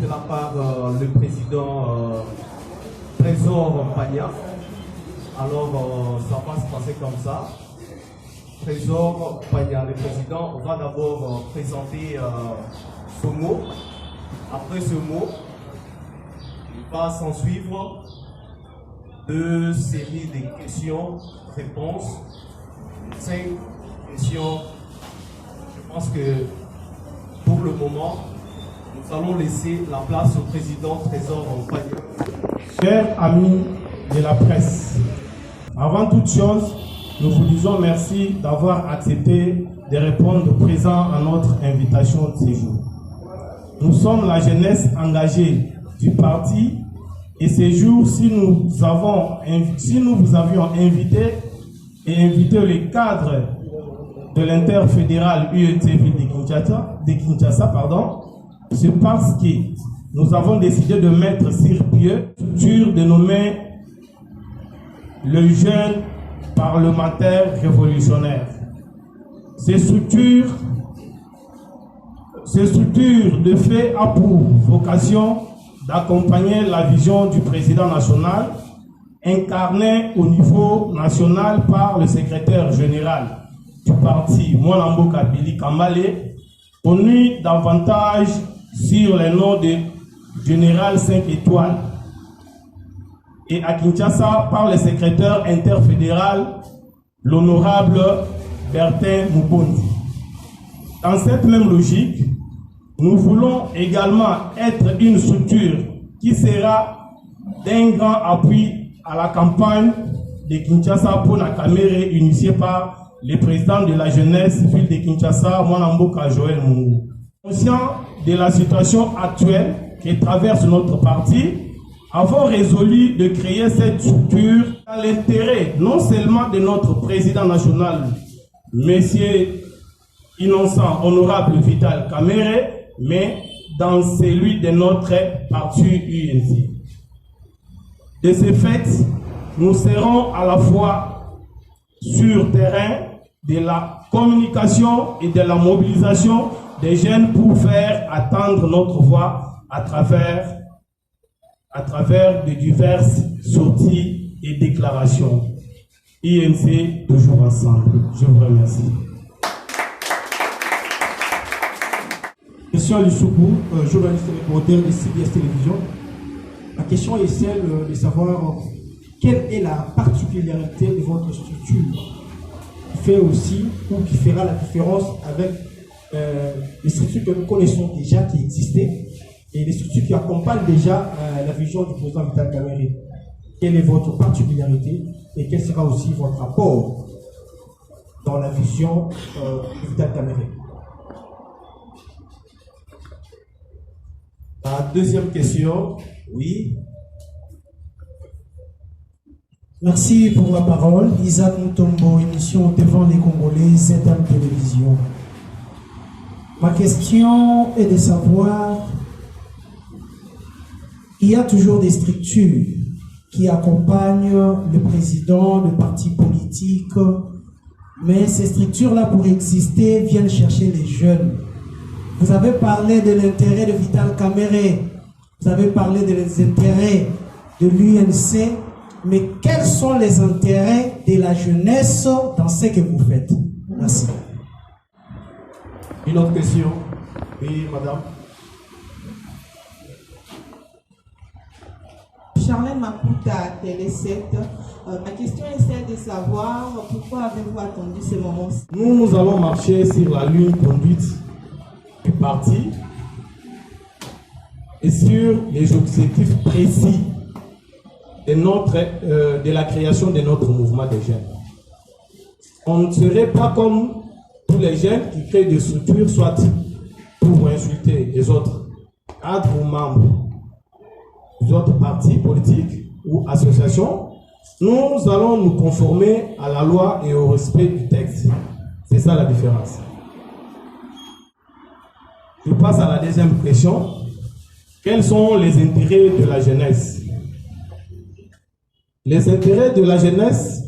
de la part du président Trésor Pagna. Alors, ça va se passer comme ça. Trésor Pagna, le président, va d'abord présenter ce mot. Après ce mot, il va s'en suivre deux séries de questions-réponses. 5 questions. Je pense que pour le moment, nous allons laisser la place au président Trésor Pagna. Chers amis de la presse, avant toute chose, nous vous disons merci d'avoir accepté de répondre présent à notre invitation de séjour. Nous sommes la jeunesse engagée du parti et ces jours, si nous vous avions invité les cadres de l'interfédéral UETV de Kinshasa, c'est parce que nous avons décidé de mettre sur pied une structure dénommée le jeune parlementaire révolutionnaire. Ces structures de fait a pour vocation d'accompagner la vision du président national incarné au niveau national par le secrétaire général du parti, Mwanamboka Billy Kambale, connu davantage sur le nom de Général 5 étoiles, et à Kinshasa par le secrétaire interfédéral, l'honorable Bertin Mubondi. Dans cette même logique, nous voulons également être une structure qui sera d'un grand appui à la campagne de Kinshasa pour la Kamere initiée par le président de la jeunesse ville de Kinshasa, Mwanamboka Joël Mungu. Conscient de la situation actuelle qui traverse notre parti, avons résolu de créer cette structure dans l'intérêt non seulement de notre président national, Monsieur Innocent Honorable Vital Kamerhe, mais dans celui de notre parti UNC. De ce fait, nous serons à la fois sur terrain de la communication et de la mobilisation des jeunes pour faire attendre notre voix à travers de diverses sorties et déclarations. INC, toujours ensemble. Je vous remercie. Monsieur Lussoubou, journaliste et reporter de CBS Télévision. La question est celle de savoir quelle est la particularité de votre structure qui fait aussi ou qui fera la différence avec les structures que nous connaissons déjà qui existaient et les structures qui accompagnent déjà la vision du président Vital Kamerhe. Quelle est votre particularité et quel sera aussi votre apport dans la vision de Vital Kamerhe? La deuxième question, oui. Merci pour la parole. Isaac Mutombo, émission devant les Congolais, ZM Télévision. Ma question est de savoir, il y a toujours des structures qui accompagnent le président, le parti politique, mais ces structures-là, pour exister, viennent chercher les jeunes. Vous avez parlé de l'intérêt de Vital Kamerhe, vous avez parlé des intérêts de l'UNC, mais quels sont les intérêts de la jeunesse dans ce que vous faites? Merci. Une autre question? Oui, madame. Charlène Makuta, Télé 7. Ma question est celle de savoir pourquoi avez-vous attendu ce moment? Nous allons marcher sur la ligne conduite du parti et sur les objectifs précis de la création de notre mouvement des jeunes. On ne serait pas comme tous les jeunes qui créent des structures, soit pour insulter les autres cadres ou membres des autres partis politiques ou associations. Nous allons nous conformer à la loi et au respect du texte. C'est ça la différence. Je passe à la deuxième question. Quels sont les intérêts de la jeunesse? Les intérêts de la jeunesse,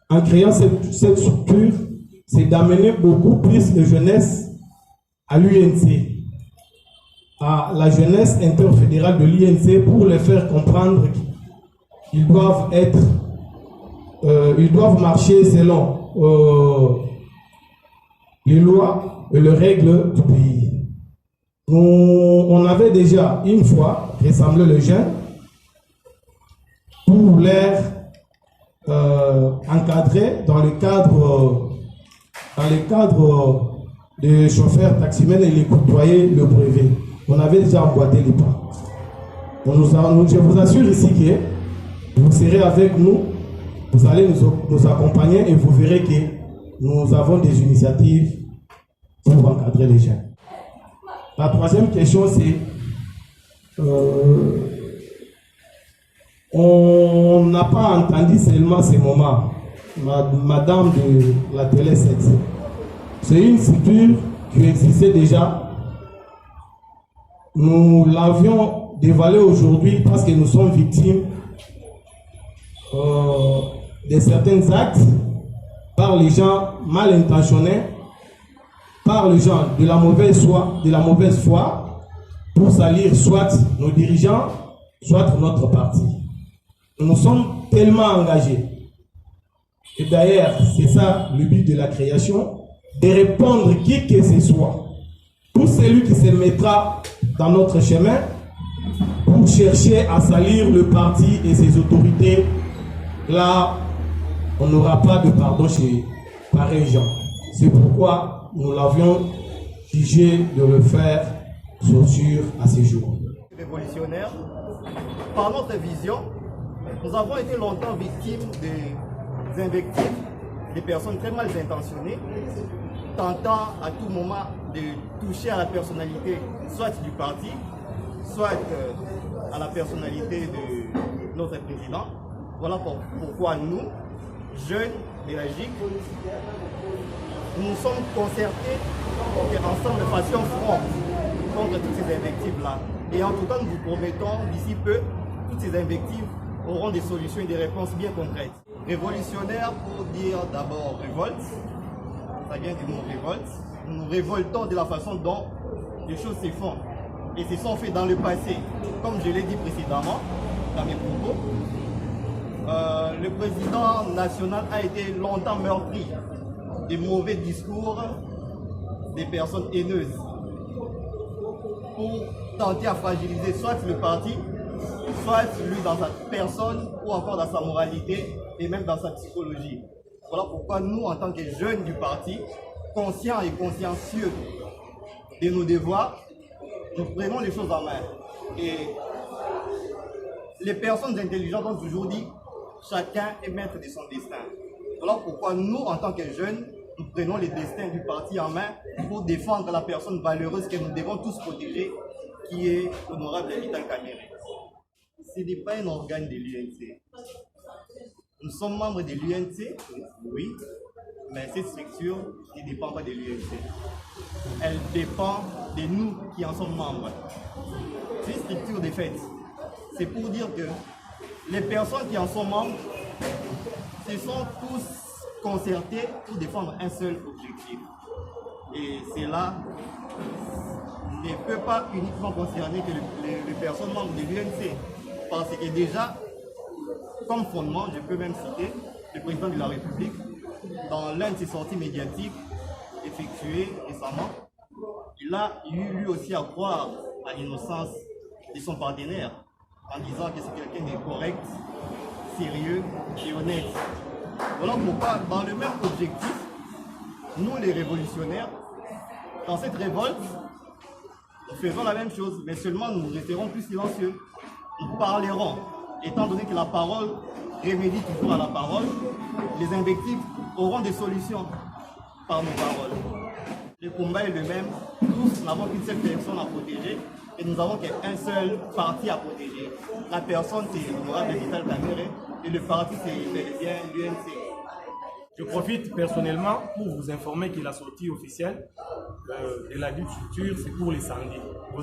en créant cette structure, c'est d'amener beaucoup plus de jeunesse à l'UNC. à la jeunesse interfédérale de l'INC pour les faire comprendre qu'ils doivent ils doivent marcher selon les lois et les règles du pays. On avait déjà une fois rassemblé les jeunes pour les encadrer dans le cadre des chauffeurs taximens et les côtoyer le brevet. On avait déjà emboîté les pas. Je vous assure ici que vous serez avec nous, vous allez nous accompagner et vous verrez que nous avons des initiatives pour encadrer les jeunes. La troisième question, c'est on n'a pas entendu seulement ces moments, madame de la télé 7. C'est une structure qui existait déjà. Nous l'avions dévoilée aujourd'hui parce que nous sommes victimes de certains actes par les gens mal intentionnés, par les gens de la mauvaise foi pour salir soit nos dirigeants, soit notre parti. Nous sommes tellement engagés. Et d'ailleurs, c'est ça le but de la création, de répondre qui que ce soit. Tout celui qui se mettra dans notre chemin pour chercher à salir le parti et ses autorités, là, on n'aura pas de pardon chez pareils gens. C'est pourquoi nous l'avions jugé de le faire censure à ces jours. Révolutionnaire, par notre vision, nous avons été longtemps victimes des invectives, des personnes très mal intentionnées, tentant à tout moment de toucher à la personnalité, soit du parti, soit à la personnalité de notre président. Voilà pourquoi nous, jeunes Belgiques, nous nous sommes concertés pour qu'ensemble nous fassions front contre toutes ces invectives-là. Et en tout cas, nous vous promettons d'ici peu, toutes ces invectives auront des solutions et des réponses bien concrètes. Révolutionnaire pour dire d'abord révolte, ça vient du mot révolte. Nous nous révoltons de la façon dont les choses se font. Et se sont faits dans le passé. Comme je l'ai dit précédemment dans mes propos, le président national a été longtemps meurtri des mauvais discours des personnes haineuses pour tenter à fragiliser soit le parti, soit lui dans sa personne ou encore dans sa moralité et même dans sa psychologie. Voilà pourquoi nous, en tant que jeunes du parti, conscients et consciencieux de nos devoirs, nous prenons les choses en main. Et les personnes intelligentes ont toujours dit chacun est maître de son destin. Voilà pourquoi nous, en tant que jeunes, nous prenons les destins du parti en main pour défendre la personne valeureuse que nous devons tous protéger, qui est l'honorable Vital Kamerhe. Ce n'est pas un organe de l'UNC. Nous sommes membres de l'UNC, oui, mais cette structure ne dépend pas de l'UNC. Elle dépend de nous qui en sommes membres. C'est une structure de fait. C'est pour dire que les personnes qui en sont membres se sont tous concertés pour défendre un seul objectif. Et cela ne peut pas uniquement concerner que les personnes membres de l'UNC. Parce que déjà, comme fondement, je peux même citer le président de la République, dans l'un de ses sorties médiatiques effectuées récemment, il a eu lui aussi à croire à l'innocence de son partenaire en disant que c'est quelqu'un de correct, sérieux et honnête. Voilà pourquoi, dans le même objectif, nous les révolutionnaires, dans cette révolte, nous faisons la même chose, mais seulement nous resterons plus silencieux. Nous parlerons, étant donné que la parole remédie toujours à la parole, les invectives auront des solutions par nos paroles. Le combat est le même, tous n'avons qu'une seule personne à protéger et nous n'avons qu'un seul parti à protéger. La personne, c'est l'honorable Vital Kamerhe et le parti, c'est bien l'UNC. Je profite personnellement pour vous informer que la sortie officielle de la dite structure, c'est pour les samedis. Vos